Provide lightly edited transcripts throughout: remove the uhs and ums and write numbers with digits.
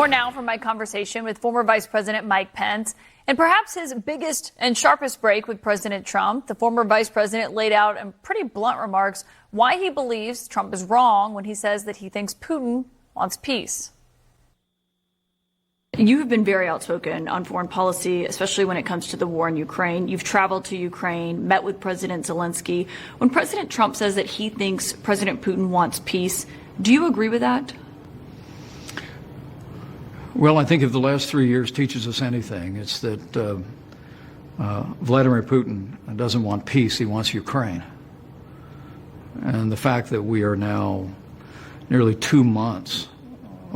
More now from my conversation with former Vice President Mike Pence. And perhaps his biggest and sharpest break with President Trump, the former vice president laid out in pretty blunt remarks why he believes Trump is wrong when he says that he thinks Putin wants peace. You've been very outspoken on foreign policy, especially when it comes to the war in Ukraine. You've traveled to Ukraine, met with President Zelensky. When President Trump says that he thinks President Putin wants peace, do you agree with that? Well, I think if the last 3 years teaches us anything, it's that Vladimir Putin doesn't want peace, he wants Ukraine. And the fact that we are now nearly 2 months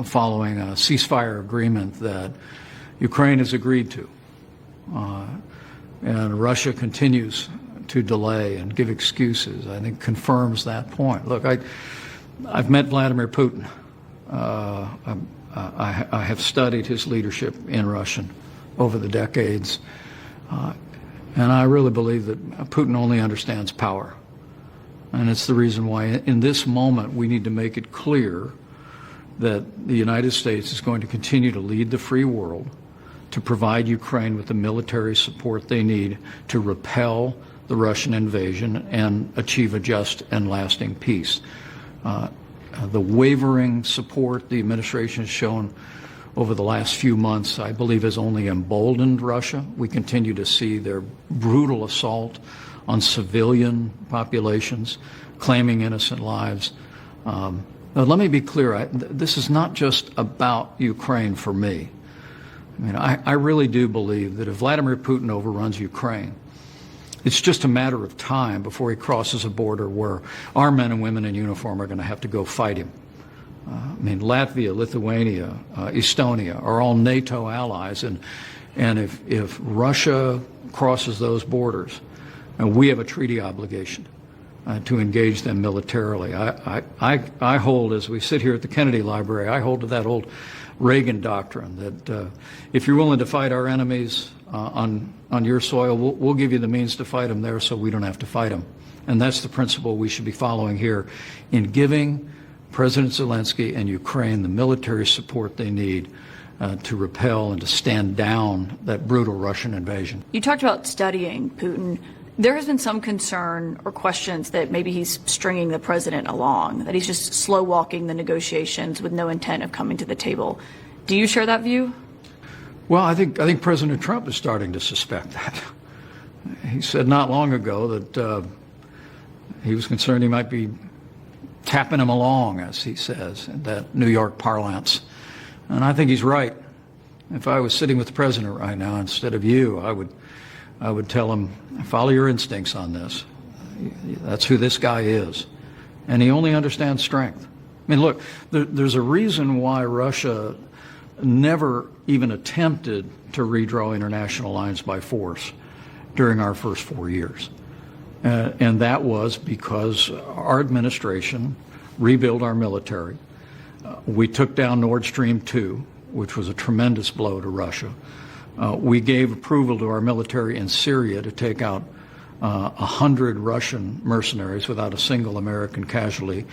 following a ceasefire agreement that Ukraine has agreed to, and Russia continues to delay and give excuses, I think confirms that point. Look, I've met Vladimir Putin. I have studied his leadership in Russia over the decades, and I really believe that Putin only understands power. And it's the reason why in this moment we need to make it clear that the United States is going to continue to lead the free world to provide Ukraine with the military support they need to repel the Russian invasion and achieve a just and lasting peace. The wavering support the administration has shown over the last few months, I believe, has only emboldened Russia. We continue to see their brutal assault on civilian populations, claiming innocent lives. Now, let me be clear, this is not just about Ukraine for me. I mean, I really do believe that if Vladimir Putin overruns Ukraine, it's just a matter of time before he crosses a border where our men and women in uniform are going to have to go fight him. I mean, Latvia, Lithuania, Estonia are all NATO allies, and if Russia crosses those borders, and we have a treaty obligation to engage them militarily. I hold, as we sit here at the Kennedy Library, I hold to that old Reagan doctrine that if you're willing to fight our enemies on your soil, we'll give you the means to fight them there so we don't have to fight them. And that's the principle we should be following here in giving President Zelensky and Ukraine the military support they need to repel and to stand down that brutal Russian invasion. You talked about studying Putin. There has been some concern or questions that maybe he's stringing the president along, that he's just slow walking the negotiations with no intent of coming to the table. Do you share that view? Well, I think President Trump is starting to suspect that. He said not long ago that he was concerned he might be tapping him along, as he says, in that New York parlance. And I think he's right. If I was sitting with the president right now instead of you, I would tell him, follow your instincts on this. That's who this guy is. And he only understands strength. I mean, look, there's a reason why Russia never even attempted to redraw international lines by force during our first 4 years. And that was because our administration rebuilt our military. We took down Nord Stream 2, which was a tremendous blow to Russia. We gave approval to our military in Syria to take out 100 Russian mercenaries without a single American casualty.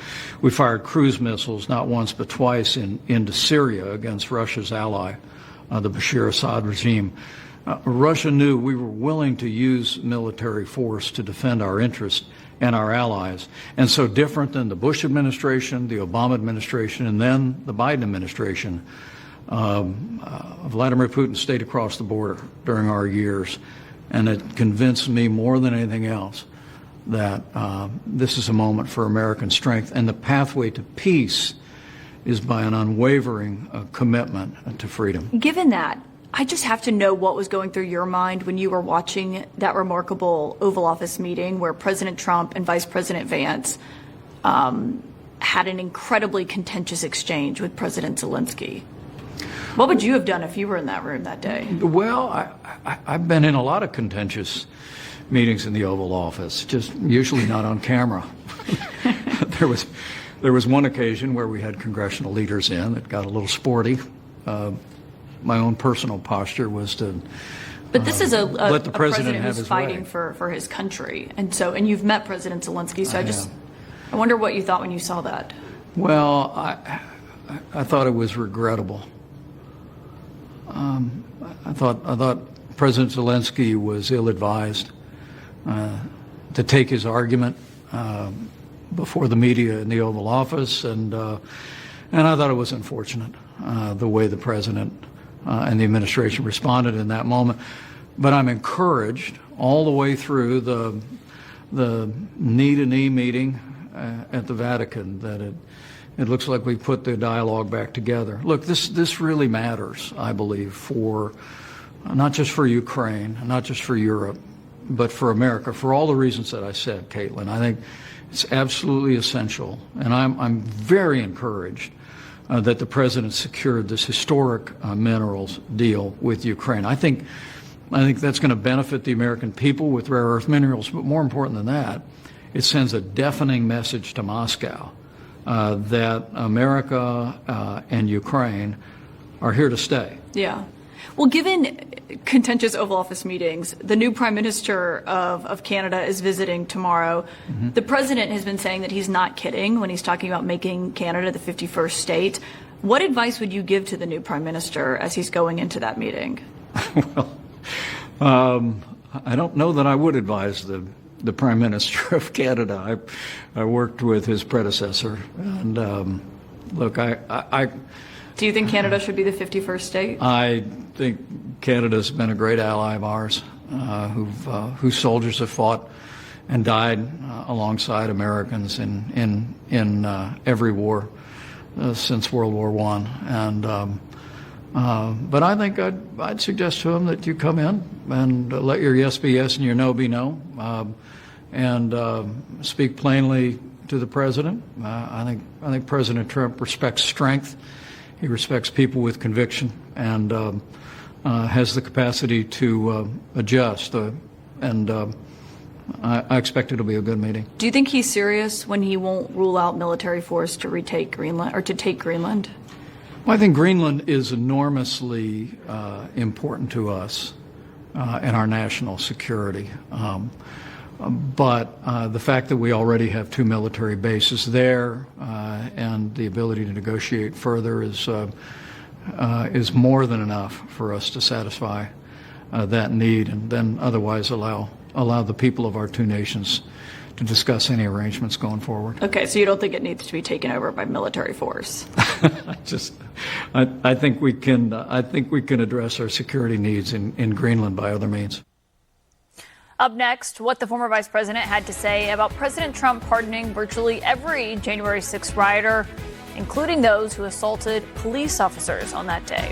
We fired cruise missiles not once but twice into Syria against Russia's ally, the Bashar Assad regime. Russia knew we were willing to use military force to defend our interests and our allies. And so different than the Bush administration, the Obama administration, and then the Biden administration, Vladimir Putin stayed across the border during our years, and it convinced me more than anything else that this is a moment for American strength, and the pathway to peace is by an unwavering commitment to freedom. Given that, I just have to know what was going through your mind when you were watching that remarkable Oval Office meeting where President Trump and Vice President Vance had an incredibly contentious exchange with President Zelensky. What would you have done if you were in that room that day? Well, I've been in a lot of contentious meetings in the Oval Office, just usually not on camera. There was one occasion where we had congressional leaders in that got a little sporty. My own personal posture was to But this is let the president have who's his fighting way. for his country, and you've met President Zelensky. So I wonder what you thought when you saw that. Well, I thought it was regrettable I thought President Zelensky was ill-advised to take his argument before the media in the Oval Office, and I thought it was unfortunate the way the president and the administration responded in that moment. But I'm encouraged all the way through the knee-to-knee meeting at the Vatican that it looks like we put the dialogue back together. Look, this really matters, I believe, for not just for Ukraine, not just for Europe, but for America, for all the reasons that I said, Kaitlan. I think it's absolutely essential, and I'm very encouraged that the president secured this historic minerals deal with Ukraine. I think that's going to benefit the American people with rare earth minerals, but more important than that, it sends a deafening message to Moscow that America and Ukraine are here to stay. Yeah. Well, given contentious Oval Office meetings, the new Prime Minister of Canada is visiting tomorrow. Mm-hmm. The president has been saying that he's not kidding when he's talking about making Canada the 51st state. What advice would you give to the new Prime Minister as he's going into that meeting? Well, I don't know that I would advise the Prime Minister of Canada. I worked with his predecessor, and look, Do you think Canada should be the 51st state? I think Canada's been a great ally of ours, whose soldiers have fought and died alongside Americans in every war since World War I. And but I think I'd suggest to him that you come in and let your yes be yes and your no be no, and speak plainly to the president. I think President Trump respects strength. He respects people with conviction and has the capacity to adjust. I expect it'll be a good meeting. Do you think he's serious when he won't rule out military force to retake Greenland or to take Greenland? Well, I think Greenland is enormously important to us and our national security. But the fact that we already have 2 military bases there and the ability to negotiate further is more than enough for us to satisfy that need, and then otherwise allow the people of our 2 nations to discuss any arrangements going forward. Okay, so you don't think it needs to be taken over by military force? I think we can address our security needs in Greenland by other means. Up next, what the former vice president had to say about President Trump pardoning virtually every January 6th rioter, including those who assaulted police officers on that day.